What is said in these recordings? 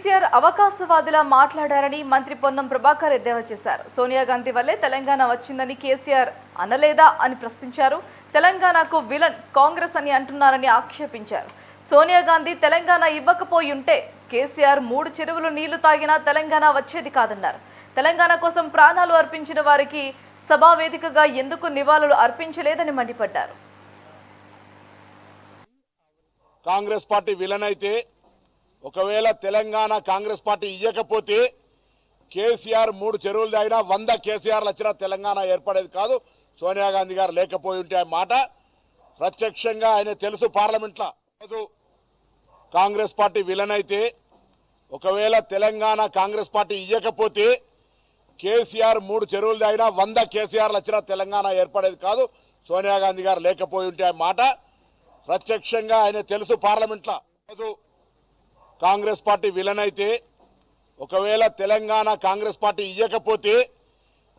కేసీఆర్ అవకాశవాదిలా మాట్లాడారని మంత్రి పొన్నం ప్రభాకర్ ఎద్దేవా చేశారు. సోనియా గాంధీ వల్లే తెలంగాణ వచ్చిందని కేసీఆర్ అనలేదా అని ప్రశ్నించారు. తెలంగాణకు విలన్ కాంగ్రెస్ అని అంటున్నారని ఆక్షేపించారు. సోనియా గాంధీ తెలంగాణ ఇవ్వకపోయుంటే కేసీఆర్ 3 చెరువులు నీళ్లు తాగినా తెలంగాణ వచ్చేది కాదన్నారు. తెలంగాణ కోసం ప్రాణాలు అర్పించిన వారికి సభా వేదికగా ఎందుకు నివాళులు అర్పించలేదని మండిపడ్డారు. కాంగ్రెస్ పార్టీ విలన్ అయితే ఒకవేళ తెలంగాణ కాంగ్రెస్ పార్టీ ఇయ్యకపోతే కేసీఆర్ 3 చెరువులు తాగినా 100 కేసీఆర్లు వచ్చినా తెలంగాణ ఏర్పడేది కాదు. సోనియా గాంధీ గారు లేకపోయి ఉంటే ఆ మాట ప్రత్యక్షంగా ఆయన తెలుసు పార్లమెంట్లో. కాంగ్రెస్ పార్టీ విలన్ అయితే ఒకవేళ తెలంగాణ కాంగ్రెస్ పార్టీ ఇయ్యకపోతే కేసీఆర్ 3 చెరువులు తాగినా 100 కేసీఆర్లు వచ్చినా తెలంగాణ ఏర్పడేది కాదు. సోనియా గాంధీ గారు లేకపోయి ఉంటే ఆ మాట ప్రత్యక్షంగా ఆయన తెలుసు పార్లమెంట్లో. కాంగ్రెస్ పార్టీ విలన్ అయితే ఒకవేళ తెలంగాణ కాంగ్రెస్ పార్టీ ఇయ్యకపోతే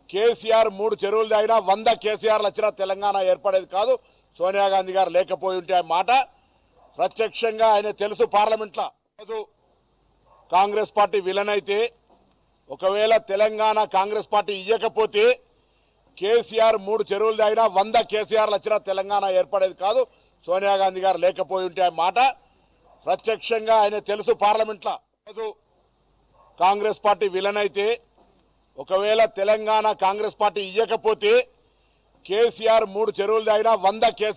కేసీఆర్ 3 చెరువులు తాగినా 100 కేసీఆర్లు వచ్చినా తెలంగాణ ఏర్పడేది కాదు. సోనియా గాంధీ గారు లేకపోయి ఉంటే ఆ మాట ప్రత్యక్షంగా ఆయన తెలుసు పార్లమెంట్లో. కాంగ్రెస్ పార్టీ విలన్ అయితే ఒకవేళ తెలంగాణ కాంగ్రెస్ పార్టీ ఇయ్యకపోతే కేసీఆర్ 3 చెరువులు తాగినా 100 కేసీఆర్లు వచ్చినా తెలంగాణ ఏర్పడేది కాదు. సోనియా గాంధీ గారు లేకపోయి ఉంటే ఆ మాట ప్రత్యక్షంగా ఆయన తెలుసు పార్లమెంట్లో. కాంగ్రెస్ పార్టీ విలన్ అయితే ఒకవేళ తెలంగాణ కాంగ్రెస్ పార్టీ ఇయ్యకపోతే కేసీఆర్ 3 చెరువులు తాగినా 100 కేసీఆర్